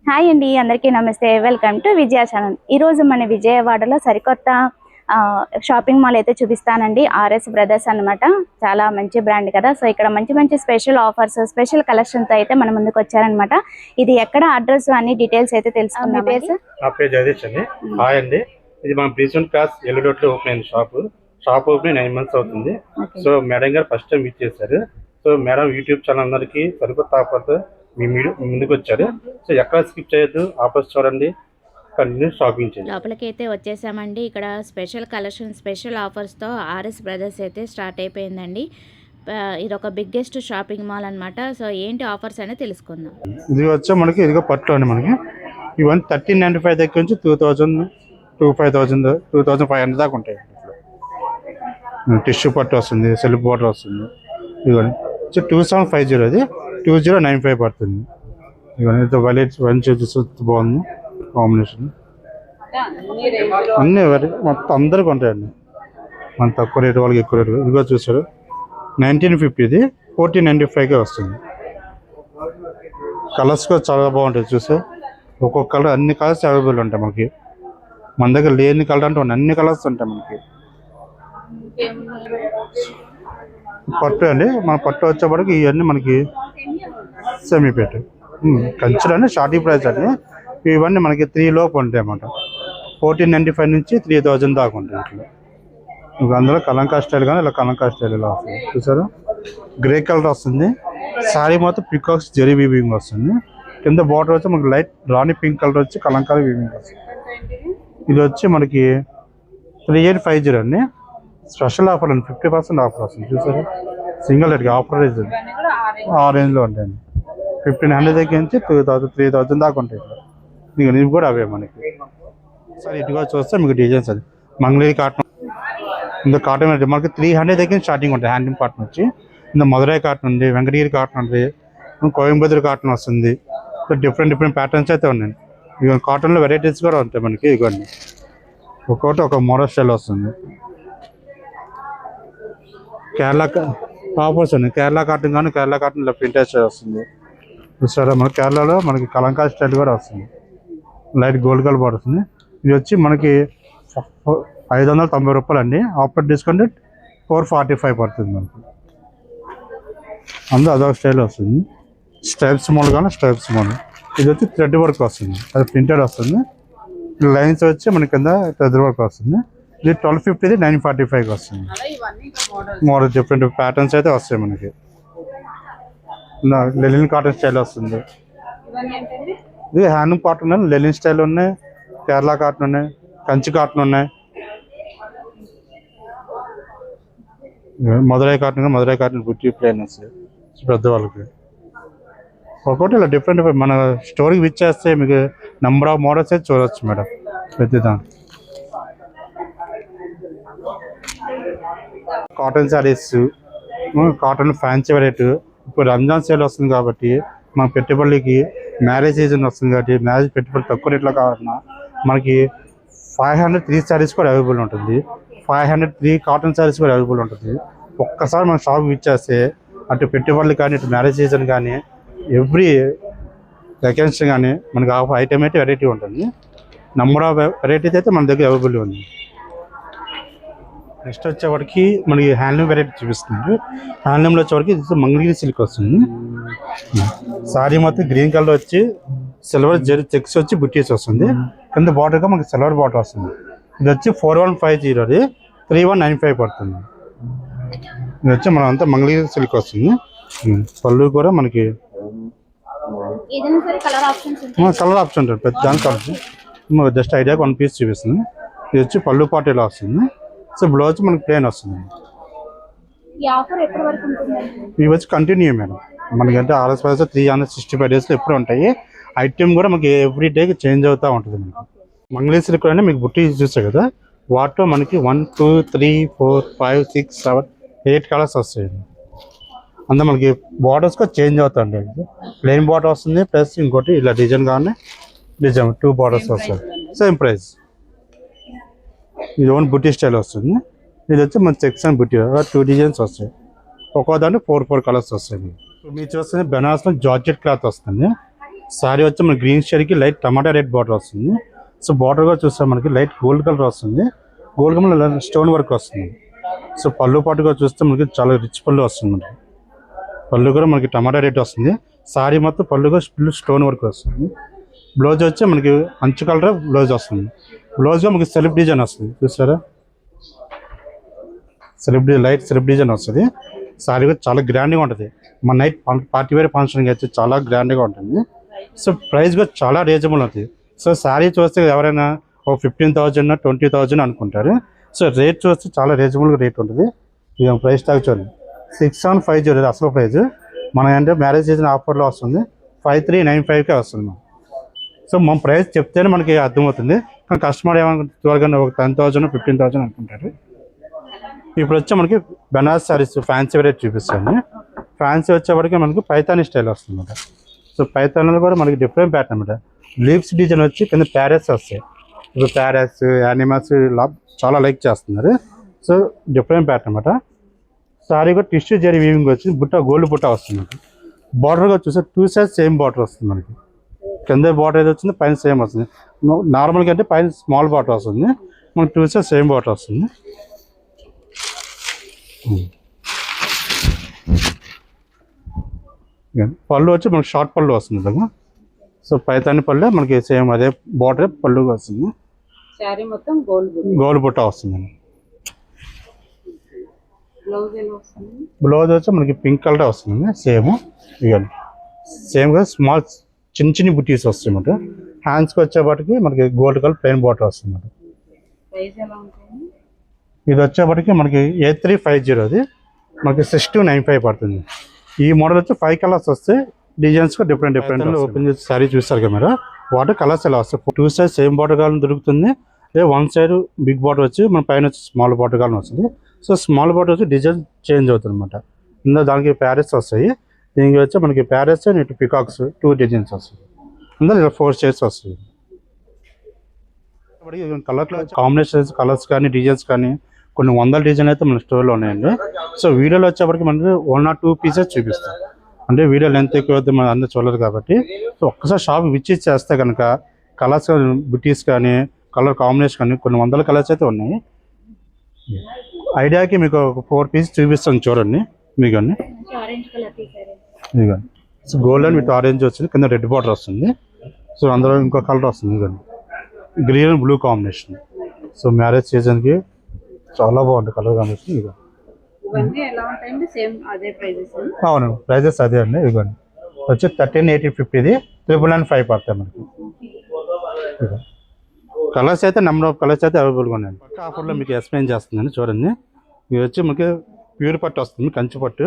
Hi అండి, అందరికీ నమస్తే. Welcome to Vijaya channel. ఈరోజు మన విజయవాడలో సరికొత్త షాపింగ్ మాల్ అయితే చూపిస్తానండి. ఆర్ఎస్ బ్రదర్స్ అనమాట. చాలా మంచి బ్రాండ్ కదా. సో ఇక్కడ మంచి మంచి స్పెషల్ ఆఫర్స్, స్పెషల్ కలెక్షన్తో అయితే మన ముందుకు వచ్చారనమాట. ఇది ఎక్కడ, అడ్రస్ అన్ని డీటెయిల్స్ అయితే తెలుసుకుందాం. హాయ్ అండి, ఇది మన ప్రీసెంట్ క్లాస్ ఎల్లుడోట్లో ఓపెన్ అయింది. షాప్ ఓపెన్ 9 months అవుతుంది. సో మేడం గారు ఫస్ట్ టైం విజిట్ చేశారు. సో మేడం యూట్యూబ్ ఛానల్ అందరికి సరికొత్త ఆఫర్స్ మీ ముందుకు వచ్చారు. సో ఎక్కడ స్కిప్ చేయొద్దు, ఆఫర్స్ చూడండి, కంటిన్యూ షాపింగ్ చేయండి. లోపలికి అయితే వచ్చేసామండి. ఇక్కడ స్పెషల్ కలెక్షన్, స్పెషల్ ఆఫర్స్తో ఆర్ఎస్ బ్రదర్స్ అయితే స్టార్ట్ అయిపోయిందండి. ఇది ఒక బిగ్గెస్ట్ షాపింగ్ మాల్ అనమాట. సో ఏంటి ఆఫర్స్ అనేది తెలుసుకుందాం. ఇది వచ్చే మనకి ఇదిగో పట్టు అండి. మనకి ఇవన్నీ 1395 దగ్గర నుంచి 2000, 2500, 2500 దాకా ఉంటాయి. టిష్యూ పట్టు వస్తుంది, సెల్ఫ్ బార్డర్ వస్తుంది. ఇవన్నీ 2750, అది 2095 పడుతుంది. ఇవన్నీ వైలెట్ బాగుంది కాంబినేషన్. అన్నీ మొత్తం అందరికి ఉంటాయండి. మన తక్కువ రేటు వాళ్ళకి ఎక్కువ రేటు. ఇదిగో చూసారు 1950, ఇది 1495కే వస్తుంది. కలర్స్ కూడా చాలా బాగుంటాయి. చూసా ఒక్కొక్క కలర్, అన్ని కలర్స్ అవైలబుల్ ఉంటాయి మనకి. మన దగ్గర లేని కలర్ అంటే అన్ని కలర్స్ ఉంటాయి మనకి. పట్టు అండి, మన పట్టు వచ్చేప్పటికి ఇవన్నీ మనకి సెమీపేట కంచులు స్టార్టింగ్ ప్రైస్ అండి. ఇవన్నీ మనకి 3 లోపు ఉంటాయి అన్నమాట. 1495 నుంచి 3000 దాకా ఉంటాయి. ఇట్లా అందులో కలంకా స్టైల్ కానీ ఇలా కలంకా స్టైల్ ఇలా వస్తుంది. చూసారు గ్రే కలర్ వస్తుంది. శారీ మొత్తం పికాక్స్ జెరీ వీవింగ్ వస్తుంది. కింద బార్డర్ వచ్చి మనకి లైట్ రాణి పింక్ కలర్ వచ్చి కలంకారీ వీవింగ్ వస్తుంది. ఇది వచ్చి మనకి 3850 అండి. స్పెషల్ ఆఫర్ అండి, 50% ఆఫర్ వస్తుంది. చూసారు సింగిల్ రేట్కి ఆఫర్ రేంజ్ ఆ రేంజ్లో ఉంటాయండి. 1500 దగ్గర నుంచి 2000, 3000 దాకా ఉంటాయి. ఇవి కూడా అవే మనకి. సరే ఇటుగా చూస్తే మీకు డిజైన్స్ అది మంగళగిరి కాటన్, ఇంకా కాటన్ మనకి 300 దగ్గర స్టార్టింగ్ ఉంటాయి. హ్యాండ్లూమ్ కాటన్ వచ్చి ఇంకా మధురై కాటన్ ఉంది, వెంకటగిరి కాటన్ ఉంది, కోయంబత్తూరు కాటన్ వస్తుంది. డిఫరెంట్ ప్యాటర్న్స్ అయితే ఉన్నాయి. ఇక కాటన్లో వెరైటీస్ కూడా ఉంటాయి మనకి. ఇవన్నీ ఒక్కొక్కటి ఒక మోడల్ స్టైల్ వస్తుంది. కేరళ ఆఫర్స్ ఉన్నాయి. కేరళ కాటన్ కానీ కేరళ కాటన్ ఇలా ప్రింటెడ్ స్టైల్ వస్తుంది. చూసారా మన కేరళలో మనకి కలంకా స్టైల్ కూడా వస్తుంది. లైట్ గోల్డ్ కలర్ బార్డర్ వస్తుంది. ఇది వచ్చి మనకి 590 రూపాయలు అండి. ఆఫర్ డిస్కౌంట్ 445 పడుతుంది మనకి. అందులో అదొక స్టైల్ వస్తుంది. స్ట్రైప్స్ మోడల్ కానీ స్ట్రైప్స్ మోడల్. ఇది వచ్చి థ్రెడ్ వర్క్ వస్తుంది, అది ప్రింటెడ్ వస్తుంది. లైన్స్ వచ్చి మనకి కింద థ్రెడ్ వర్క్ వస్తుంది. ఇది 1250, 945 వస్తుంది. మోడల్ డిఫరెంట్ ప్యాటర్న్స్ అయితే వస్తాయి మనకి. లెలిన్ కాటన్ స్టైల్ వస్తుంది. ఇది హ్యాండ్లూమ్ కాటన్ ఉన్నాయి, లెలిన్ స్టైల్ ఉన్నాయి, కేరళ కాటన్ ఉన్నాయి, కంచి కాటన్ ఉన్నాయి, మధురై కాటన్ బుట్టి ప్లేన్ వస్తాయి పెద్దవాళ్ళకి. ఒక్కొక్కటి ఇలా డిఫరెంట్. మన స్టోరీకి విచ్ చేస్తే మీకు నెంబర్ ఆఫ్ మోడల్స్ అయితే చూడవచ్చు మేడం. పెద్దదా cotton saris, cotton fancy variety. ఇప్పుడు రంజాన్ సేల్ వస్తుంది కాబట్టి మన పెట్టుబడికి, మ్యారేజ్ సీజన్ వస్తుంది కాబట్టి మ్యారేజ్ పెట్టుబడి తక్కువ రేట్లో కావాలన్నా మనకి 503 శారీస్ కూడా అవైలబుల్ ఉంటుంది. 503 కాటన్ శారీస్ కూడా అవైలబుల్ ఉంటుంది. ఒక్కసారి మన షాప్ ఇచ్చేస్తే అటు పెట్టుబడులు కానీ, ఇటు మ్యారేజ్ సీజన్ కానీ, ఎవ్రీ వెకేషన్ కానీ మనకి ఐటమ్ అయితే వెరైటీ ఉంటుంది. నెంబర్ ఆఫ్ వెరైటీస్ అయితే మన దగ్గర అవైలబుల్ ఉంది. నెక్స్ట్ వచ్చేవాడికి మనకి హ్యాండ్లూమ్ వెరైటీ చూపిస్తుంది. హ్యాండ్లూమ్లో వచ్చేవాడికి ఇది మంగళగిరి సిల్క్ వస్తుంది. సారీ మొత్తం గ్రీన్ కలర్ వచ్చి సిల్వర్ జెరీ చెక్స్ వచ్చి బుట్టీస్ వస్తుంది. కింద బార్డర్గా మనకి సిల్వర్ బార్డర్ వస్తుంది. ఇది వచ్చి 4150, అది 3195 పడుతుంది. ఇది వచ్చి మనం అంతా మంగళగిరి సిల్క్ వస్తుంది. పళ్ళు కూడా మనకి కలర్ ఆప్షన్ ఉంటుంది. పెద్ద దానికి ఆప్షన్ జస్ట్ ఐడియాకి 1 పీస్ చూపిస్తుంది. ఇది వచ్చి పళ్ళు పాటు ఇలా వస్తుంది. సో బ్లౌజ్ మనకి ప్లేన్ వస్తుంది. ఇవి వచ్చి కంటిన్యూ మేడం. మనకంటే ఆర్ఎస్ 365 డేస్లో ఎప్పుడు ఉంటాయి. ఐటమ్ కూడా మనకి ఎవ్రీ డేకి చేంజ్ అవుతూ ఉంటుంది. మనకి మంగళగిరి సిల్క్ అంటే మీకు బుట్టి చూస్తాయి కదా, వాటిలో మనకి 1, 2, 3, 4, 5, 6, 7, 8 కలర్స్ వస్తాయి. అందులో మనకి బార్డర్స్ కూడా చేంజ్ అవుతాయండి. ప్లెయిన్ బార్డర్ వస్తుంది, ప్లస్ ఇంకోటి ఇలా డిజైన్ కానీ డిజైన్ 2 బార్డర్స్ వస్తాయి. Same price. ఇది ఓన్ బుట్టి స్టైల్ వస్తుంది. ఇది వచ్చి మన చెక్స్ అండ్ బుట్టి 2 డిజైన్స్ వస్తాయి. ఒక్కో దాంట్లో 4 కలర్స్ వస్తాయి. మీరు చూస్తుంది బెనారస్లో జార్జెట్ క్లాత్ వస్తుంది. శారీ వచ్చి మన గ్రీన్ షేడ్కి లైట్ టమాటా రెడ్ బార్డర్ వస్తుంది. సో బార్డర్ కూడా చూస్తే మనకి లైట్ గోల్డ్ కలర్ వస్తుంది. గోల్డ్ కలర్ స్టోన్ వర్క్ వస్తుంది. సో పళ్ళు పాటుగా చూస్తే మనకి చాలా రిచ్ పళ్ళు వస్తుంది. మనకి పళ్ళు కూడా మనకి టమాటా రెడ్ వస్తుంది. శారీ మొత్తం పళ్ళు కూడా ఫుల్ స్టోన్ వర్క్ వస్తుంది. బ్లౌజ్ వచ్చి మనకి అంచు కలర్ బ్లౌజ్ వస్తుంది. బ్లౌజ్గా మనకి సెల్ఫ్ డిజైన్ వస్తుంది. చూసారా, లైట్ సెల్ఫ్ డిజైన్ వస్తుంది. శారీ కూడా చాలా గ్రాండ్గా ఉంటుంది. మన నైట్ పార్టీ వేర్ ఫంక్షన్కి అయితే చాలా గ్రాండ్గా ఉంటుంది. సో ప్రైస్ కూడా చాలా రీజనబుల్ ఉంటుంది. సో శారీ చూస్తే ఎవరైనా ఒక 15,000 20,000 అనుకుంటారు. సో రేట్ చూస్తే చాలా రీజనబుల్గా రేట్ ఉంటుంది. ఇక ప్రైస్ ట్యాగ్ చూడండి 6750 అసలు ప్రైస్. మన అంటే మ్యారేజ్ సీజన్ ఆఫర్లో వస్తుంది 5395కే వస్తుంది. సో మన ప్రైస్ చెప్తేనే మనకి అర్థమవుతుంది. కానీ కస్టమర్ ఏమనుకుంటే త్వరగా ఒక 10,000 15,000 అనుకుంటారు. ఇప్పుడు వచ్చి మనకి బనారస్ శారీస్ ఫ్యాన్సీ వెరైటీ చూపిస్తాను. ఫ్యాన్సీ వచ్చేప్పటికి మనకి పైతానీ స్టైల్ వస్తుంది అన్నమాట. సో పైతానీలో కూడా మనకి డిఫరెంట్ ప్యాటర్న్ అనమాట. లీవ్స్ డిజైన్ వచ్చి కింద ప్యారెట్స్ వస్తాయి. ఇప్పుడు ప్యారెట్స్ యానిమల్స్ చాలా లైక్ చేస్తున్నారు. సో డిఫరెంట్ ప్యాటర్న్ అనమాట. సారీ కూడా టిష్యూ జరీ వీవింగ్ వచ్చి బుట్ట గోల్డ్ బుట్ట వస్తుంది. బార్డర్గా చూస్తే 2 సైడ్స్ సేమ్ బార్డర్ వస్తుంది. మనకి కింద బార్డర్ ఏది వచ్చింది పైన సేమ్ వస్తుంది. నార్మల్గా అంటే పైన స్మాల్ బార్డర్ వస్తుంది. మనకి 2 సైడ్స్ సేమ్ బార్డర్ వస్తుంది. పళ్ళు వచ్చి మనకి షార్ట్ పళ్ళు వస్తుంది కదా. సో పైతాని పళ్ళు మనకి సేమ్ అదే బార్డర్ పళ్ళు వస్తుంది. శారీ మొత్తం గోల్డ్ బుట్ట వస్తుంది. బ్లౌజ్ ఎలా వస్తుంది? బ్లౌజ్ వచ్చి మనకి పింక్ కలర్ వస్తుంది. సేమ్ ఇవ్వండి సేమ్గా స్మాల్ చిన్న బుటీస్ వస్తాయి అన్నమాట. హ్యాండ్స్కి వచ్చేప్పటికి మనకి గోల్డ్ కలర్ ప్లెయిన్ బార్డర్ వస్తుంది. ప్రైస్ ఎలా ఉంటుంది? ఇది వచ్చేప్పటికి మనకి 8350 అది మనకి 6295 పడుతుంది. ఈ మోడల్ వచ్చి 5 కలర్స్ వస్తాయి. డిజైన్స్ డిఫరెంట్ ఓపెన్ చేసి శారీ చూస్తారు కదా మీరు. వాటర్ కలర్స్ ఎలా వస్తాయి 2 సైడ్ సేమ్ బార్డర్ కాలం దొరుకుతుంది. అదే 1 సైడ్ బిగ్ బార్డర్ వచ్చి మన పైన వచ్చి స్మాల్ బార్డర్ కాలం వస్తుంది. సో స్మాల్ బార్డర్ వచ్చి డిజైన్ చేంజ్ అవుతుంది అనమాట. ఇందులో దానికి ప్యారెట్స్ వస్తాయి. దీనికి వచ్చి మనకి ప్యారెట్స్ ఇటు పికాక్స్ 2 డిజైన్స్ వస్తాయి. అందులో ఇలా 4 షేడ్స్ వస్తాయి. కలర్లో కాంబినేషన్స్ కలర్స్ కానీ డిజైన్స్ కానీ కొన్ని 100 డిజైన్ అయితే మన స్టోర్లో ఉన్నాయండి. సో వీడియోలో వచ్చేప్పటికి మనకి 1 or 2 పీసెస్ చూపిస్తాం. అంటే వీడియో లెంత్ ఎక్కువ అయితే మనం అందరూ చూడలేదు కాబట్టి. సో ఒక్కసారి షాప్ విజిట్ చేస్తే కనుక కలర్స్ బుటీస్ కానీ కలర్ కాంబినేషన్ కానీ కొన్ని 100 కలర్స్ అయితే ఉన్నాయి. ఐడియాకి మీకు ఒక 4 పీసెస్ చూపిస్తాను చూడండి. మీకు అన్ని ఇదిగోండి. సో గోల్డెన్ విత్ ఆరెంజ్ వచ్చింది. కింద రెడ్ బార్డర్ వస్తుంది. సో అందులో ఇంకో కలర్ వస్తుంది. ఇదిగోండి green and blue combination. So marriage సీజన్కి చాలా బాగుంటుంది కలర్ కాంబినేషన్. ఇదిగో ఇవన్నీ ఎలా ఉంటాయండి? సేమ్ అదే ప్రైజెస్? అవును ప్రైజెస్ అదే అండి. ఇదిగోండి వచ్చి 13,8050 395 పడతాయి మనకి. కలర్స్ అయితే నెంబర్ ఆఫ్ కలర్స్ అయితే అవైలబుల్గా ఉన్నాయండి. పక్క ఆఫర్లో మీకు ఎక్స్ప్లెయిన్ చేస్తుందండి చూడండి. ఇది వచ్చి మనకి ప్యూర్ పట్టు వస్తుంది, కంచి పట్టు.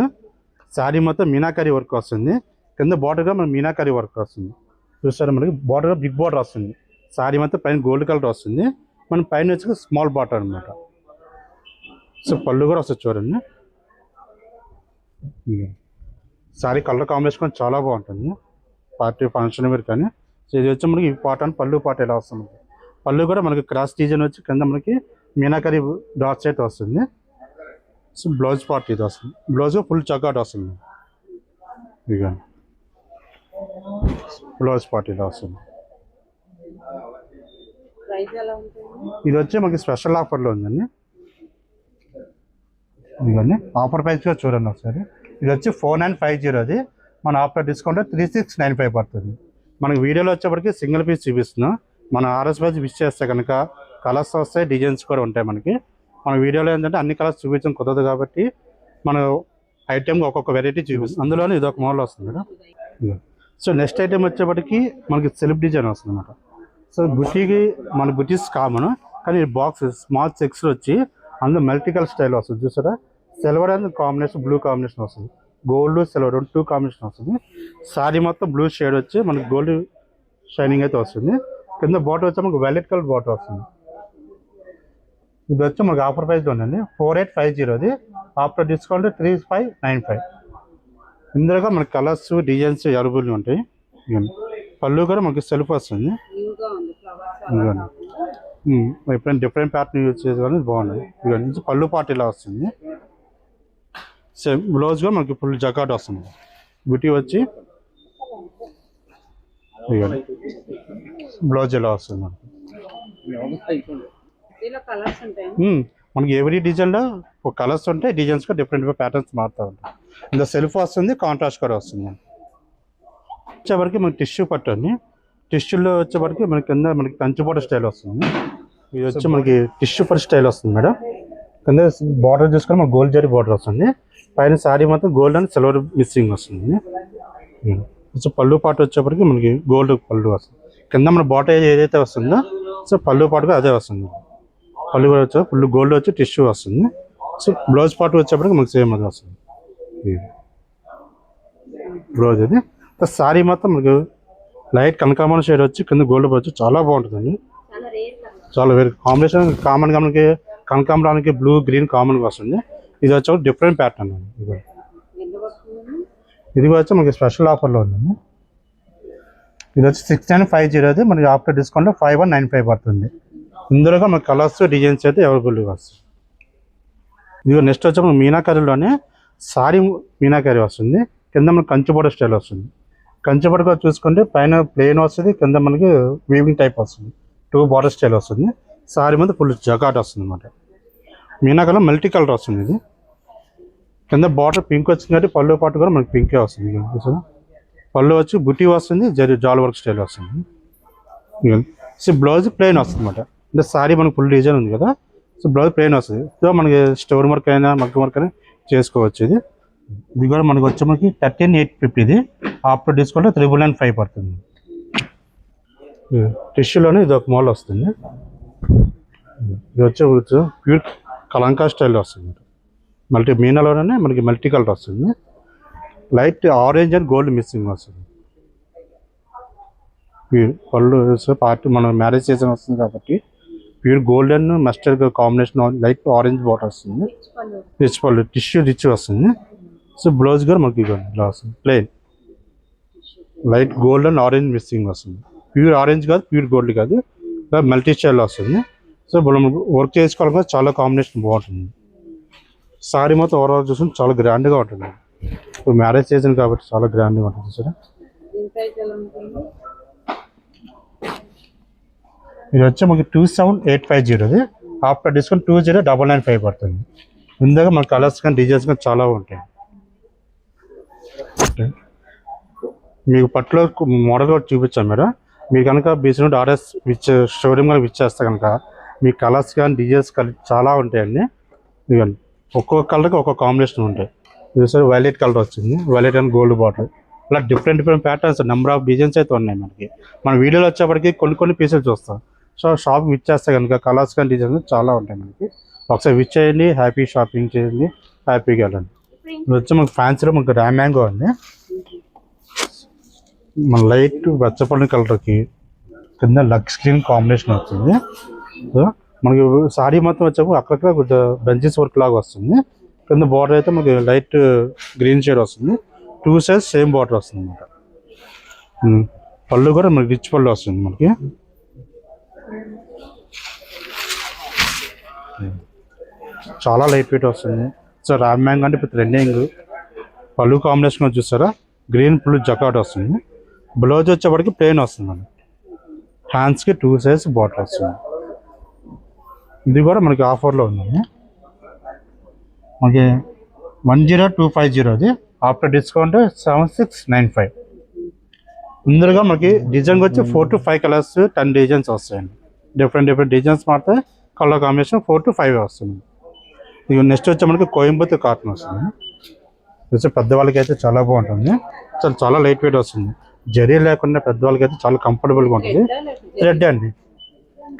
శారీ మొత్తం మీనాకరీ వర్క్ వస్తుంది. కింద బార్డర్గా మనకి మీనాకరీ వర్క్ వస్తుంది. చూస్తారా మనకి బార్డర్గా బిగ్ బార్డర్ వస్తుంది. శారీ మొత్తం పైన గోల్డ్ కలర్ వస్తుంది. మన పైన వచ్చి స్మాల్ బార్డర్ అనమాట. సో పళ్ళు కూడా వస్తుంది చూడండి. శారీ కలర్ కాంబినేషన్ చాలా బాగుంటుంది. పార్టీ ఫంక్షన్ వేర్ కానీ. సో ఇది వచ్చి మనకి పాట అని పళ్ళు పాట ఎలా వస్తుంది. పళ్ళు కూడా మనకి క్రాస్ డిజైన్ వచ్చి కింద మనకి మీనాకరీ డాట్స్ అయితే వస్తుంది. సో బ్లౌజ్ పార్ట్ ఇది వస్తుంది. బ్లౌజ్ ఫుల్ చకాట్ వస్తుంది. ఇక బ్లౌజ్ పార్ట్ ఇలా వస్తుంది. ప్రైస్ ఎలా ఉంటుంది? ఇది వచ్చి మనకి స్పెషల్ ఆఫర్లో ఉందండి. ఇదిగోండి ఆఫర్ ప్రైస్గా చూడండి ఒకసారి. ఇది వచ్చి 4950 అది. మన ఆఫ్టర్ డిస్కౌంట్ 3695 పడుతుంది. మనకి వీడియోలో వచ్చేప్పటికి సింగిల్ పీస్ చూపిస్తున్నాం. మన ఆర్ఎస్ ప్రైస్ విష్ చేస్తే కనుక కలర్స్ వస్తాయి, డిజైన్స్ కూడా ఉంటాయి మనకి. మన వీడియోలో ఏంటంటే అన్ని కలర్స్ చూపించడం కుదరదు కాబట్టి మనం ఐటెం ఒక్కొక్క వెరైటీ చూపిస్తాం. అందులోనే ఇది ఒక మోడల్ వస్తుంది మేడం. సో నెక్స్ట్ ఐటెం వచ్చేప్పటికి మనకి సెల్ఫ్ డిజైన్ వస్తుంది అనమాట. సో బుటీకి మన బుటీస్ కామన్ కానీ బాక్స్ స్మాల్ చెక్స్లో వచ్చి అందులో మల్టికల్ స్టైల్ వస్తుంది. చూసారా silver and combination blue combination వస్తుంది. గోల్డ్ సిల్వర్ 2 కాంబినేషన్ వస్తుంది. శారీ మొత్తం బ్లూ షేడ్ వచ్చి మనకి గోల్డ్ షైనింగ్ అయితే వస్తుంది. కింద బాటర్ వచ్చి మనకు వైలెట్ కలర్ బాటర్ వస్తుంది. ఇది వచ్చి మనకి ఆఫర్ ప్రైస్లో ఉందండి 4850 అది. After discount 3595. ఇందులో మనకి కలర్స్ డిజైన్స్ అవైలబుల్ ఉంటాయి. పళ్ళు కూడా మనకి సెల్ఫ్ వస్తుంది. ఎప్పుడైనా డిఫరెంట్ ప్యాటర్న్ యూజ్ చేసుకోవాలి బాగుంది. ఇక పళ్ళు పార్ట్ ఇలా వస్తుంది. సేమ్ బ్లౌజ్ కూడా మనకి ఫుల్ జకాట్ వస్తుంది. బుటీ వచ్చి ఇదిగోండి బ్లౌజ్ ఇలా వస్తుంది మనకి. ఇలా కలర్స్ ఉంటాయి. మనకి ఎవ్రీ డిజైన్లో ఒక కలర్స్ ఉంటాయి, డిజైన్స్గా డిఫరెంట్ ప్యాటర్న్స్ మారుతూ ఉంటాయి. ఇందులో సెల్ఫ్ వస్తుంది, కాంట్రాస్ట్ కూడా వస్తుంది. వచ్చేవరకు మనకి టిష్యూ పట్టు అండి. టిష్యూలో వచ్చేవరకు మనకి కింద మనకి కంచిపోట స్టైల్ వస్తుంది. ఇది వచ్చి మనకి టిష్యూ పట్టు స్టైల్ వస్తుంది మేడం. కింద బార్డర్ చూసుకొని మనకి గోల్డ్ జరీ బార్డర్ వస్తుంది. పైన శారీ మొత్తం గోల్డ్ అండ్ సిల్వర్ మిక్సింగ్ వస్తుంది. సో పళ్ళు పాటు వచ్చేప్పటికి మనకి గోల్డ్ పళ్ళు వస్తుంది. కింద మన బాట ఏదైతే వస్తుందో సో పళ్ళు పాటుగా అదే వస్తుంది. పళ్ళు కూడా వచ్చే ఫుల్ గోల్డ్ వచ్చి టిష్యూ వస్తుంది. సో బ్లౌజ్ పాటు వచ్చేప్పటికి మనకి సేమ్ అది వస్తుంది. బ్లౌజ్ అది శారీ మొత్తం మనకి లైట్ కనకాంబరం షేడ్ వచ్చి కింద గోల్డ్ వచ్చి చాలా బాగుంటుందండి. చాలా వేరే కాంబినేషన్. కామన్గా మనకి కనకాంబరానికి బ్లూ గ్రీన్ కామన్గా వస్తుంది. ఇది వచ్చి డిఫరెంట్ ప్యాటర్న్ అండి. ఇది వచ్చి మనకి స్పెషల్ ఆఫర్లో ఉందండి. ఇది వచ్చి 6950 మనకి ఆఫ్టర్ డిస్కౌంట్లో 5195 పడుతుంది. ఇందులో మనకి కలర్స్ డిజైన్స్ అయితే అవైలబుల్గా వస్తుంది. ఇది నెక్స్ట్ వచ్చి మనకి మీనాకరీలోనే సారీ మీనాకరీ వస్తుంది. కింద మనకి కంచిపోట స్టైల్ వస్తుంది. కంచిపోటగా చూసుకుంటే పైన ప్లెయిన్ వస్తుంది, కింద మనకి వీవింగ్ టైప్ వస్తుంది. 2 బార్డర్ స్టైల్ వస్తుంది. సారీ మీద ఫుల్ జకాట్ వస్తుంది అనమాట. మీనాకరీలో మల్టీ కలర్ వస్తుంది. ఇది కింద బార్డర్ పింక్ వచ్చింది కాబట్టి పళ్ళు పాటు కూడా మనకి పింకే వస్తుంది. పళ్ళు వచ్చి బుటీ వస్తుంది, జాల్ వర్క్ స్టైల్ వస్తుంది. సో బ్లౌజ్ ప్లెయిన్ వస్తుంది అనమాట. అంటే సారీ మనకి ఫుల్ డిజైన్ ఉంది కదా, సో బ్లౌజ్ ప్లెయిన్ వస్తుంది. సో మనకి స్టోన్ వర్క్ అయినా మగ్గం వర్క్ అయినా చేసుకోవచ్చు. ఇది కూడా మనకి వచ్చి మనకి 13850. ఇది ఆఫ్టర్ డిస్కౌంట్ 3995 పడుతుంది. టిష్యూలోనే ఇది ఒక మోడల్ వస్తుంది. ఇది వచ్చి ప్యూర్ కలంకా స్టైల్ వస్తుంది. మీనాలోనే మనకి మల్టీ కలర్ వస్తుంది. Light orange and gold mixing వస్తుంది. ప్యూర్ పళ్ళు పార్టీ మనం మ్యారేజ్ సీజన్ వస్తుంది కాబట్టి pure gold and mustard combination light orange barter వస్తుంది. రిచ్ పళ్ళు టిష్యూ రిచ్ వస్తుంది. సో బ్లౌజ్ కూడా మనకి ఇలా వస్తుంది plain light gold and orange mixing వస్తుంది. ప్యూర్ ఆరెంజ్ కాదు, ప్యూర్ గోల్డ్ కాదు, మల్టీ స్టైల్ వస్తుంది. సో మనం వర్క్ చేసుకోవాలంటే చాలా కాంబినేషన్ బాగుంటుంది. సారీ మొత్తం ఓవరాల్ చూసుకుంటే చాలా గ్రాండ్గా ఉంటుంది. ఇప్పుడు మ్యారేజ్ సీజన్ కాబట్టి చాలా గ్రాండ్గా ఉంటుంది సార్. ఇది వచ్చి మనకి 27850. ఆఫ్టర్ డిస్కౌంట్ 20995 పడుతుంది. ఇందాక మన కలర్స్ కానీ డిజైన్స్ కానీ చాలా ఉంటాయి. మీకు పట్టులో మోడల్ కూడా చూపించాం మేడం. మీరు కనుక బీసీ ఆర్ఎస్ షోరూమ్ కానీ ఇచ్చేస్తే కనుక మీ కలర్స్ కానీ డిజైన్స్ కలిపి చాలా ఉంటాయండి. ఇవ్వండి ఒక్కొక్క కలర్కి ఒక్కొక్క కాంబినేషన్ ఉంటాయి. ఇది సార్ వైలెట్ కలర్ వచ్చింది, వైలెట్ అండ్ గోల్డ్ బాటిల్. అలా different patterns number of designs అయితే ఉన్నాయి మనకి. మన వీడియోలో వచ్చేప్పటికి కొన్ని పీసులు చూస్తాం. సో షాప్ ఇచ్చేస్తే కనుక కలర్స్ కానీ డిజైన్స్ చాలా ఉంటాయి మనకి. ఒకసారి విచ్ చేయండి, హ్యాపీ షాపింగ్ చేయండి, హ్యాపీగా వెళ్ళండి. ఇది వచ్చి మనకి ఫ్యాన్సీలో మనకి ర్యామ్ మ్యాంగో అండి. మన లైట్ వెచ్చపల్లి కలర్కి కింద లక్స్ గ్రీన్ కాంబినేషన్ వచ్చింది. సో మనకి సారీ మొత్తం వచ్చేప్పుడు అక్కడక్కడ కొంచెం బెంచెస్ వర్క్ లాగా వస్తుంది. కింద బార్డర్ అయితే మనకి లైట్ గ్రీన్ షేడ్ వస్తుంది. 2 సైజ్ సేమ్ బార్డర్ వస్తుంది అనమాట. పళ్ళు కూడా మనకి రిచ్ పళ్ళు వస్తుంది మనకి. చాలా లైట్ వెయిట్ వస్తుంది. సో ర్యామ్ మ్యాంగో అంటే ఇప్పుడు ట్రెండింగ్. పళ్ళు కాంబినేషన్ చూస్తారా, గ్రీన్ ఫుల్ జకాట్ వస్తుంది. బ్లౌజ్ వచ్చేప్పటికి ప్లెయిన్ వస్తుంది మనకి. హ్యాండ్స్కి 2 సైజ్ బార్డర్ వస్తుంది. ఇది కూడా మనకి ఆఫర్లో ఉంది. మనకి 10250. After discount 7695. ఇందులో మనకి డిజైన్ వచ్చి 4 to 5 కలర్స్ 10 డిజైన్స్ వస్తాయండి. డిఫరెంట్ డిజైన్స్ మారితే కలర్ కాంబినేషన్ 4 to 5 వస్తుంది. ఇక నెక్స్ట్ వచ్చి మనకి కోయంబత్తూర్ కాటన్ వస్తుంది. వచ్చి పెద్దవాళ్ళకి అయితే చాలా బాగుంటుంది. చాలా లైట్ వెయిట్ వస్తుంది. జరీ లేకుండా పెద్దవాళ్ళకి అయితే చాలా కంఫర్టబుల్గా ఉంటుంది. థ్రెడ్ అండి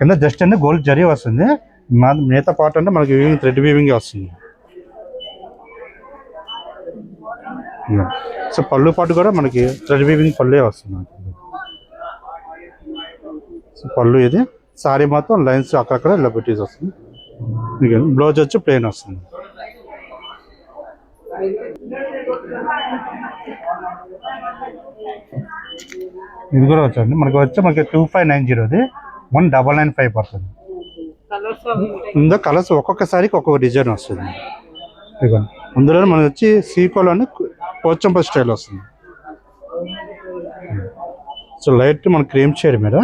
కింద జస్ట్ అంటే గోల్డ్ జరీ వస్తుంది. మిగతా పార్ట్ అంటే మనకి వీవింగ్ థ్రెడ్ వీవింగ్ వస్తుంది. సో పళ్ళు పాటు కూడా మనకి థ్రెడ్ వీవింగ్ పళ్ళే వస్తుంది. సో పళ్ళు ఇది సారీ మొత్తం లైన్స్ అక్కడక్కడ ఇలా పెట్టేసి వస్తుంది. బ్లౌజ్ వచ్చి ప్లెయిన్ వస్తుంది. ఇది కూడా వచ్చండి మనకి 2590. 1995 పడుతుంది. ఇందులో కలర్స్ ఒక్కొక్కసారికి ఒక్కొక్క డిజైన్ వస్తుంది. ఇదిగోండి అందులో మనకి వచ్చి సీకోలోని పోచంపల్లి స్టైల్ వస్తుంది. సో లైట్ మన క్రీమ్ షేడ్ మీద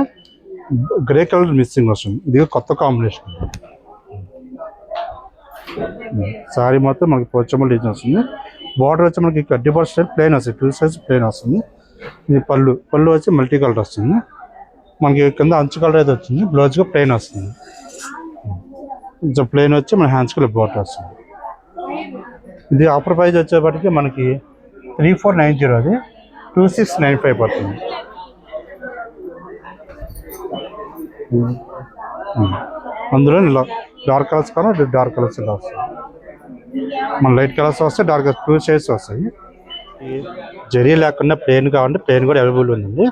గ్రే కలర్ మిస్సింగ్ వస్తుంది. ఇది కొత్త కాంబినేషన్. సారీ మొత్తం మనకి పోచమ్మల్ డిజైన్ వస్తుంది. బార్డర్ వచ్చి మనకి కడ్డీ బార్డర్ స్టైల్ ప్లెయిన్ వస్తుంది, 2 సైడ్స్ ప్లెయిన్ వస్తుంది. ఇది పళ్ళు వచ్చి మల్టీ కలర్ వస్తుంది. మనకి కింద అంచు కలర్ అయితే వచ్చింది. బ్లౌజ్గా ప్లెయిన్ వస్తుంది. కొంచెం ప్లెయిన్ వచ్చి మన హ్యాండ్స్ కలర్ బార్డర్ వస్తుంది. ఇది ఆఫర్ ప్రైస్ వచ్చేప్పటికి మనకి 3490, అది 2695 పడుతుంది. అందులో డార్క్ కలర్స్ కానీ డార్క్ కలర్స్ ఇలా వస్తాయి. మన లైట్ కలర్స్ వస్తాయి, డార్క్ 2 షేడ్స్ వస్తాయి. జరీ లేకుండా ప్లెయిన్ కావాలంటే ప్లెయిన్ కూడా అవైలబుల్ ఉందండి.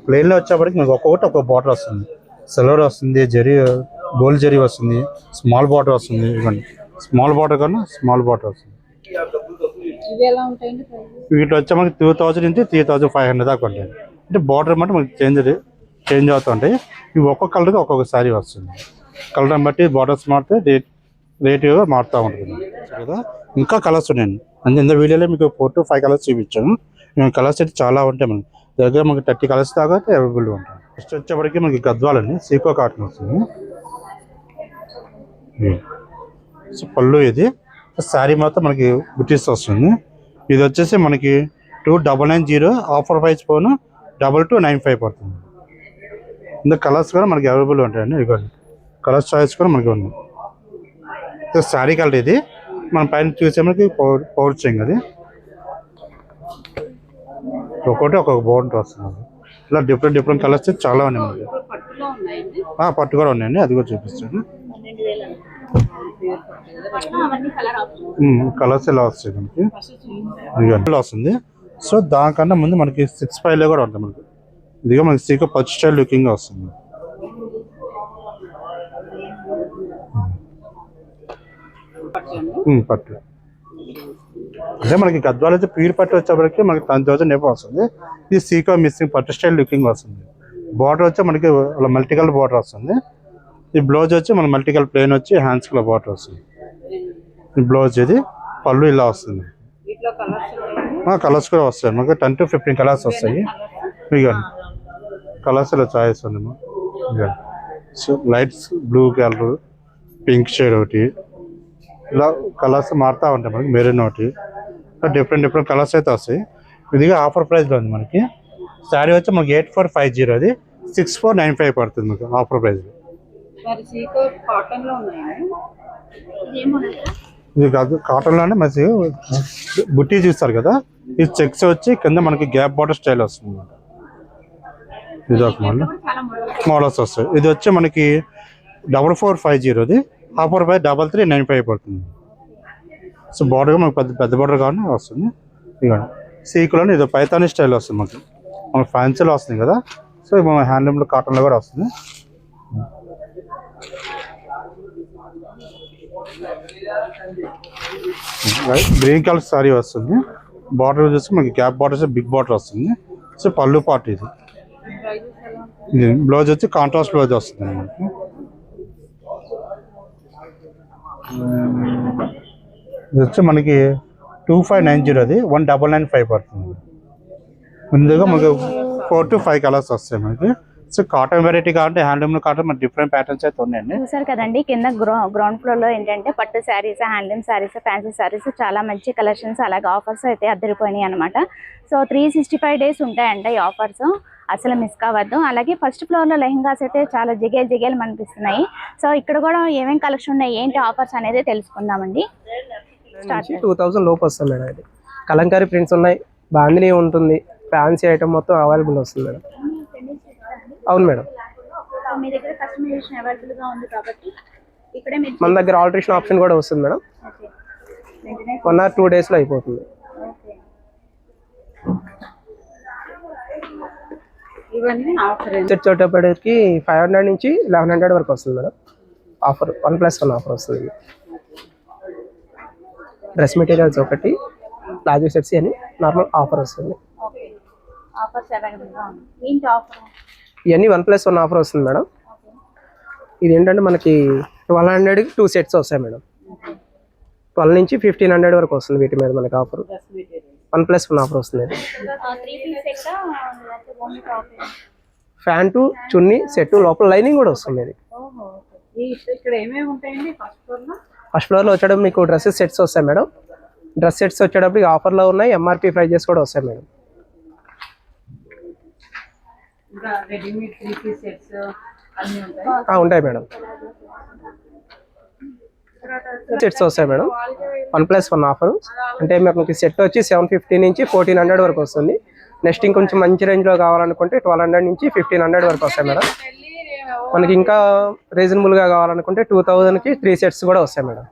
ప్లెయిన్లో వచ్చేప్పటికి మనకు ఒక్కొక్కటి ఒక్కొక్క బార్డర్ వస్తుంది. సిల్వర్ వస్తుంది, జరీ గోల్డ్ జరీ వస్తుంది, స్మాల్ బార్డర్ వస్తుంది. ఇవ్వండి స్మాల్ బార్డర్ కన్నా స్మాల్ బార్డర్ వస్తుంది. ఇవి ఎలా ఉంటాయండి ప్రైజెస్? వీటిలో వచ్చే మనకి 2000 నుంచి 3500 దాకా ఉంటాయి. అంటే బార్డర్ బట్టి మనకి చేంజ్ అవుతూ ఉంటాయి. ఇవి ఒక్కొక్క కలర్కి ఒక్కొక్క సారీ వస్తుంది. కలర్ని బట్టి బార్డర్స్ మారితే రేట్ మారుతూ ఉంటుంది కదా. ఇంకా కలర్స్ ఉన్నాయండి. అందుకే వీడియోలో మీకు 4 to 5 కలర్స్ చూపించాను. కలర్స్ అయితే చాలా ఉంటాయి. మనకి దగ్గర మనకి 30 కలర్స్ దాకా అవైలబుల్ ఉంటాయి. ఫస్ట్ వచ్చేప్పటికి మనకి గద్వాలండి, సీకో కాటన్ వస్తుంది. సో పళ్ళు ఇది శారీ మొత్తం మనకి బుటీస్ వస్తుంది. ఇది వచ్చేసి మనకి 2990, ఆఫర్ ప్రైస్ పోను 2295 పడుతుంది. ఇందులో కలర్స్ కూడా మనకి అవైలబుల్ ఉంటాయండి. ఇక కలర్స్ చాయిస్ కూడా మనకి ఉంది. శారీ కలర్ ఇది మన పైన చూసే మనకి పౌడర్ చెంగ్, అది ఒక్కొక్కటి ఒక్కొక్క బోర్డర్ వస్తుంది. ఇలా డిఫరెంట్ కలర్స్ చాలా ఉన్నాయి మనకి. పట్టులో ఉన్నాయండి. పట్టు కూడా ఉన్నాయండి, అది కూడా చూపిస్తాను. కలర్స్ ఇలా వస్తాయి మనకి, ఇలా వస్తుంది. సో దానికన్నా ముందు మనకి 6.5 కూడా ఉంటుంది మనకి. ఇదిగా మనకి సీకో పచ్చి స్టైల్ లుకింగ్ వస్తుంది. పట్టు అంటే మనకి గద్వాలు అయితే ప్యూర్ పట్టు వచ్చేప్పటికి మనకి 10,000 ఎబో వస్తుంది. ఇది సీకో మిస్సింగ్ పట్టు స్టైల్ లుకింగ్ వస్తుంది. బార్డర్ వచ్చి మనకి మల్టీ కలర్ బార్డర్ వస్తుంది. ఈ బ్లౌజ్ వచ్చి మన మల్టీ కలర్ ప్లెయిన్ వచ్చి హ్యాండ్స్ కలర్ బార్డర్ వస్తుంది. ఈ బ్లౌజ్ ఇది పళ్ళు ఇలా వస్తుంది. కలర్స్ కూడా వస్తాయి మనకి 10 to 15 కలర్స్ వస్తాయి. ఇక కలర్స్ ఇలా చాయిస్ ఉంది. ఇక so lights blue colour, pink shade ఒకటి, ఇలా కలర్స్ మారుతూ ఉంటాయి మనకి. మెరూన్ ఒకటి, డిఫరెంట్ కలర్స్ అయితే వస్తాయి. ఇదిగా ఆఫర్ ప్రైస్లో ఉంది మనకి. శారీ వచ్చి మనకి 8450, అది 6495 పడుతుంది మనకి ఆఫర్ ప్రైస్లో. ఇది కాదు కాటన్లోనే మంచి బుట్టి చూస్తారు కదా. ఈ చెక్స్ వచ్చి కింద మనకి గ్యాప్ బార్డర్ స్టైల్ వస్తుంది అన్నమాట. ఇది ఒక మోడల్స్ వస్తాయి. ఇది వచ్చి మనకి 4450, అది ఆఫర్ ప్రైస్ 3395 పడుతుంది. సో బార్డర్ మనకి పెద్ద బార్డర్ కానీ వస్తుంది. ఇక సీకులోనే ఇది పైతానీ స్టైల్ వస్తుంది మనకి. మన ఫ్యాన్సీలో వస్తుంది కదా. సో మన హ్యాండ్లూమ్లో కాటన్లో కూడా వస్తుంది. గ్రీన్ కలర్ సారీ వస్తుంది. బార్డర్ వచ్చేసి మనకి గ్యాప్ బార్డర్ బిగ్ బార్డర్ వస్తుంది. సో పళ్ళు పార్ట్ ఇది. బ్లౌజ్ వచ్చి కాంట్రాస్ట్ బ్లౌజ్ వస్తుంది మనకి. ఇది వచ్చి మనకి 2590, అది 1995 పడుతుంది. ముందుగా మనకి 4 to 5 కలర్స్ వస్తాయి మనకి. సో కాటన్ వెరైటీ కాబట్టి హ్యాండ్లూమ్ కాటన్ మన డిఫరెంట్ ప్యాటర్న్స్ అయితే ఉన్నాయండి. చూసారు కదండి, కింద గ్రౌండ్ ఫ్లోర్ లో ఏంటంటే పట్టు శారీస్, హ్యాండ్లూమ్ శారీస్, ఫ్యాన్సీ శారీస్, చాలా మంచి కలెక్షన్స్, అలాగే ఆఫర్స్ అయితే అద్దరిపోయినాయి అనమాట. సో 365 days ఉంటాయంట ఈ ఆఫర్స్, అసలు మిస్ కావద్దు. అలాగే ఫస్ట్ ఫ్లోర్ లో లెహంగాస్ అయితే చాలా జిగేలు అనిపిస్తున్నాయి. సో ఇక్కడ కూడా ఏమేం కలెక్షన్ ఉన్నాయి, ఏంటి ఆఫర్స్ అనేది తెలుసుకుందామండి. 2000 లోపు వస్తుంది మేడం. ఇది కలంకారీ ప్రింట్స్ ఉన్నాయి, బాందినీ ఉంటుంది, ఫ్యాన్సీ ఐటమ్ మొత్తం అవైలబుల్ వస్తుంది మేడం. అవును మేడం, మీ దగ్గర కస్టమైజేషన్ అవైలబుల్ గా ఉంది కాబట్టి ఇక్కడే మన దగ్గర ఆల్టరేషన్ ఆప్షన్ కూడా వస్తుంది మేడం. 1 or 2 days లో అయిపోతుంది. ఇవన్నీ ఆఫర్ సెట్ వచ్చేటప్పటికి 500 నుంచి 1100 వరకు వస్తుంది మేడం. ఆఫర్ 1+1 ఆఫర్ వస్తుంది. డ్రెస్ మెటీరియల్స్ ఒకటి, ప్లాజో సెట్స్ అని నార్మల్ ఆఫర్ వస్తుంది. ఆఫర్స్ అవైలబుల్ గా ఉంది. ఏంటి ఆఫర్? ఇవన్నీ 1+1 ఆఫర్ వస్తుంది మేడం. ఇది ఏంటంటే మనకి 1200కి 2 sets వస్తాయి మేడం. 12 నుంచి 1500 వరకు వస్తుంది వీటి మీద మనకి ఆఫర్. 1+1 ఆఫర్ వస్తుంది. ప్యాంటు చున్నీ సెట్ లోపల లైనింగ్ కూడా వస్తుంది ఇది. ఓహో ఇక్కడ ఏమేమి ఉంటాయండి ఫస్ట్ ఫ్లోర్ లో? ఫస్ట్ ఫ్లోర్లో వచ్చేటప్పుడు మీకు డ్రెస్సెస్ సెట్స్ వస్తాయి మేడం. డ్రెస్ సెట్స్ వచ్చేటప్పుడు ఆఫర్లో ఉన్నాయి, ఎంఆర్పి ప్రైజెస్ కూడా వస్తాయి మేడం. ఇంకా రెడీమేడ్ 3 పీస్ సెట్స్ అన్నీ ఉంటాయి. ఉంటాయి మేడం. సెట్స్ వస్తాయి మేడం. 1+1 ఆఫర్ అంటే మీకు సెట్ వచ్చి 750 నుంచి 1400 వరకు వస్తుంది. నెక్స్ట్ ఇంకొంచెం మంచి రేంజ్లో కావాలనుకుంటే 1200 నుంచి 1500 వరకు వస్తాయి మేడం. మనకి ఇంకా రీజనబుల్గా కావాలనుకుంటే 2000కి 3 సెట్స్ కూడా వస్తాయి మేడం.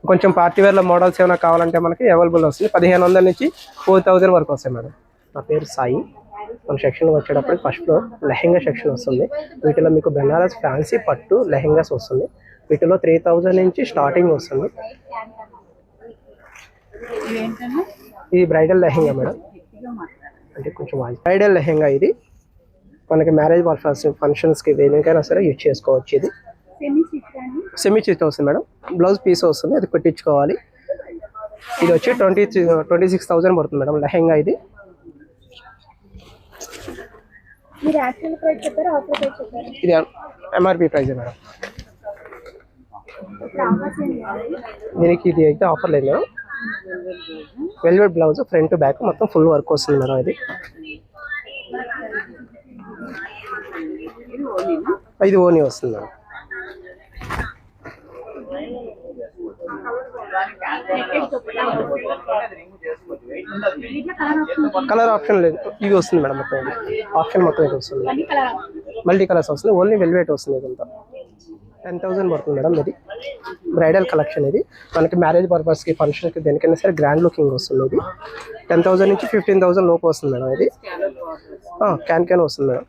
కొంచెం పార్టీ వేర్లో మోడల్స్ ఏమైనా కావాలంటే మనకి అవైలబుల్ వస్తుంది. 1500 నుంచి 4000 వరకు వస్తాయి మేడం. నా పేరు సాయి. మన సెక్షన్లో వచ్చేటప్పుడు ఫస్ట్ ఫ్లోర్ లెహెంగా సెక్షన్ వస్తుంది. వీటిలో మీకు బెనారస్ ఫ్యాన్సీ పట్టు లెహెంగాస్ వస్తుంది. వీటిలో 3000 నుంచి స్టార్టింగ్ వస్తుంది. ఇది బ్రైడల్ లెహెంగా మేడం. అంటే కొంచెం బ్రైడల్ లెహెంగా ఇది మనకి మ్యారేజ్ ఫంక్షన్స్కి దేనికైనా సరే యూజ్ చేసుకోవచ్చు. ఇది సెమీ స్టిచ్ వస్తుంది మేడం. బ్లౌజ్ పీస్ వస్తుంది, అది పెట్టించుకోవాలి. ఇది వచ్చి 26,000 పడుతుంది మేడం లెహెంగా. ఇది ఇది ఎంఆర్పి ప్రైజ్ మేడం. దీనికి ఇది అయితే ఆఫర్ లేదు madam. Velvet blouse front back మొత్తం ఫుల్ వర్క్ వస్తుంది మేడం. ఇది ఓనీ వస్తుంది మేడం. కలర్ ఆప్షన్ లేదు, ఇది వస్తుంది మేడం. మొత్తం ఆప్షన్ మొత్తం ఇది వస్తుంది. మల్టీ కలర్స్ వస్తుంది. ఓన్లీ వెల్వెట్ వస్తుంది. ఇదంతా 10,000 పడుతుంది మేడం. ఇది బ్రైడల్ కలెక్షన్. ఇది మనకి మ్యారేజ్ పర్పస్కి ఫంక్షన్కి దేనికైనా సరే గ్రాండ్ లుకింగ్ వస్తుంది. ఇది 10,000 నుంచి 15,000 లోపు వస్తుంది మేడం. ఇది క్యాన్ వస్తుంది మేడం.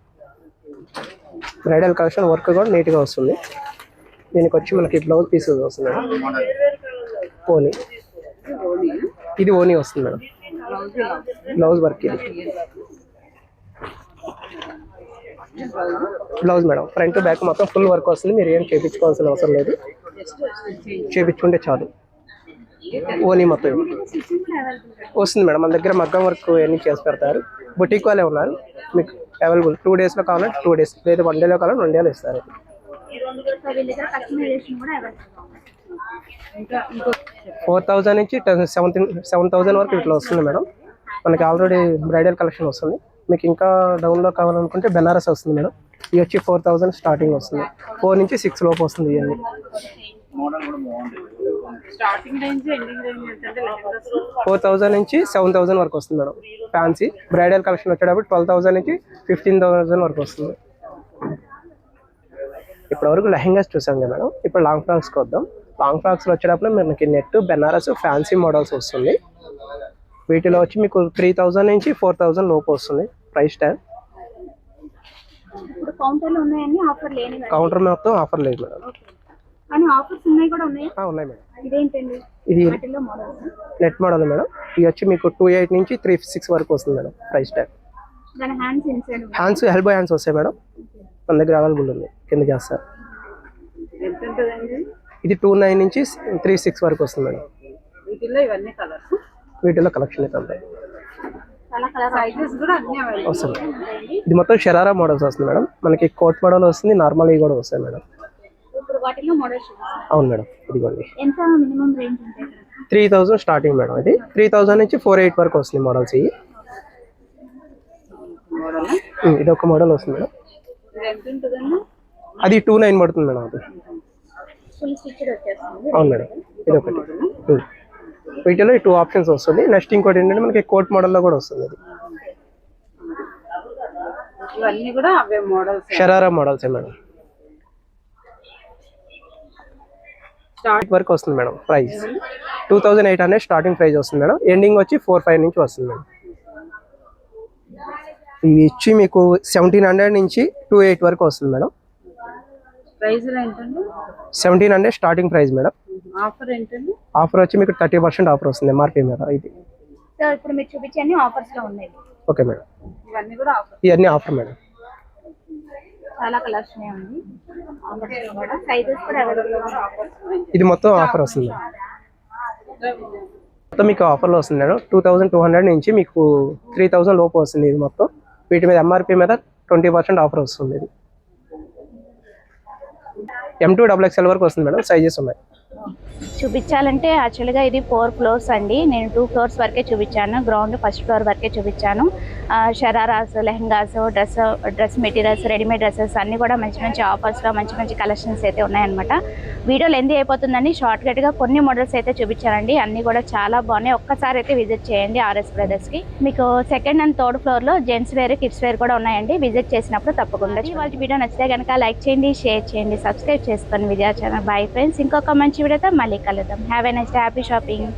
బ్రైడల్ కలెక్షన్ వర్క్ కూడా నీట్గా వస్తుంది. దీనికి వచ్చి మనకి బ్లౌజ్ పీసెస్ వస్తుంది మేడం. ఓనీ ఇది ఓనీ వస్తుంది మేడం. బ్లౌజ్ వర్క్ ఇది బ్లౌజ్ మేడం. ఫ్రంట్ బ్యాక్ మొత్తం ఫుల్ వర్క్ వస్తుంది. మీరు ఏం చేయించుకోవాల్సిన అవసరం లేదు, చేయించుకుంటే చాలు. ఓనీ మొత్తం వస్తుంది మేడం. మన దగ్గర మగ్గం వర్క్ అన్నీ చేసి పెడతారు. బుటీక్ వాళ్ళే ఉన్నారు. మీకు అవైలబుల్ 2 డేస్లో కావాలంటే 2 డేస్, లేదా 1 డేలో కావాలంటే 1 డేలో ఇస్తారు. 4,000 నుంచి 7,000 వరకు ఇట్లా వస్తుంది మేడం. మనకి ఆల్రెడీ బ్రైడల్ కలెక్షన్ వస్తుంది. మీకు ఇంకా డౌన్లో కావాలనుకుంటే బెనారస్ వస్తుంది మేడం. ఇది వచ్చి 4,000 స్టార్టింగ్ వస్తుంది. 4 నుంచి 6 లోపు వస్తుంది. ఇవన్నీ స్టార్టింగ్ రేంజ్ ఎండింగ్ రేంజ్ ఏంటంటే 4,000 నుంచి 7,000 వరకు వస్తుంది మేడం. ఫ్యాన్సీ బ్రైడల్ కలెక్షన్ వచ్చేటప్పుడు 12,000 నుంచి 15,000 వరకు వస్తుంది. ఇప్పటివరకు లెహెంగాస్ చూసాం కదా మేడం. ఇప్పుడు లాంగ్ ఫ్రాక్స్కి వద్దాం. లాంగ్ ఫ్రాక్స్లో వచ్చేటప్పుడు మనకి నెట్ బెనారస్ ఫ్యాన్సీ మోడల్స్ వస్తుంది. వీటిలో వచ్చి మీకు 3,000 నుంచి 4,000 లోపు వస్తుంది ప్రైస్ ట్యాగ్. కౌంటర్ మొత్తం ఆఫర్ లేదు మేడం. ఉన్నాయి మేడం. ఇది నెట్ మోడల్ మేడం. ఇది వచ్చి మీకు 28 నుంచి 36 వరకు వస్తుంది madam price tag. Hands elbow hands వస్తాయి మేడం. మన దగ్గర అవైలబుల్ ఉంది, కింద చేస్తారు. ఇది 29 నుంచి 36 వరకు వస్తుంది మేడం. వీటిలో కలెక్షన్ అయితే ఉంటాయి వస్తుంది. ఇది మొత్తం షరారా మోడల్స్ వస్తుంది మేడం. మనకి కోట్ మోడల్ వస్తుంది, నార్మల్ ఇవి కూడా వస్తాయి మేడం. అవును మేడం. ఇదిగోండి 3,000 స్టార్టింగ్ మేడం. ఇది 3,000 నుంచి 4,800 వరకు వస్తుంది మోడల్స్. ఇది ఒక మోడల్ వస్తుంది మేడం. అది 29 పడుతుంది మేడం. అది అవును మేడం. ఇది ఒకటి. వీటిలో 2 ఆప్షన్స్ వస్తుంది. నెక్స్ట్ ఇంకోటి ఏంటంటే మనకి కోట్ మోడల్లో కూడా వస్తుంది. అది షరారా మోడల్స్ మేడం. వరకు వస్తుంది మేడం. ప్రైస్ 2,800 స్టార్టింగ్ ప్రైస్ వస్తుంది మేడం. ఎండింగ్ వచ్చి 4,500 నుంచి వస్తుంది మేడం. ఇవి ఇచ్చి మీకు 1,700 నుంచి 2,800 వరకు వస్తుంది madam. 1,700 starting price madam. Offer వచ్చి మీకు 30% ఆఫర్ వస్తుంది ఎంఆర్పీ మీద. ఇది ఓకే మేడం. ఇవన్నీ ఆఫర్ మేడం. ఇది మొత్తం ఆఫర్ వస్తుంది మొత్తం మీకు ఆఫర్లో వస్తుంది మేడం. 2,200 నుంచి మీకు 3,000 లోపు వస్తుంది. ఇది మొత్తం వీటి మీద ఎంఆర్పీ మీద 20% ఆఫర్ వస్తుంది. ఇది M2 XXL వరకు వస్తుంది మేడం. సైజెస్ ఉన్నాయి. చూపించాలంటే యాక్చువల్గా ఇది 4 ఫ్లోర్స్ అండి. నేను 2 ఫ్లోర్స్ వరకే చూపించాను. గ్రౌండ్ ఫస్ట్ ఫ్లోర్ వరకే చూపించాను. Shararas, lehengas, dress materials, readymade dresses అన్నీ కూడా మంచి మంచి ఆఫర్స్లో మంచి మంచి కలెక్షన్స్ అయితే ఉన్నాయన్నమాట. వీడియో లెంత్ అయిపోతుందని షార్ట్కట్గా కొన్ని మోడల్స్ అయితే చూపించానండి. అన్నీ కూడా చాలా బాగున్నాయి. ఒక్కసారి అయితే విజిట్ చేయండి ఆర్ఎస్ బ్రదర్స్కి. మీకు సెకండ్ అండ్ థర్డ్ ఫ్లోర్లో జెంట్స్ వేర్, కిడ్స్ వేర్ కూడా ఉన్నాయండి. విజిట్ చేసినప్పుడు తప్పకుండా. వాళ్ళ వీడియో నచ్చితే కనుక లైక్ చేయండి, షేర్ చేయండి, సబ్స్క్రైబ్ చేసుకోండి విజయ ఛానల్. బై ఫ్రెండ్స్, ఇంకొక మంచి వీడియోతో మళ్ళీ కలుద్దాం. Have a nice day, happy shopping.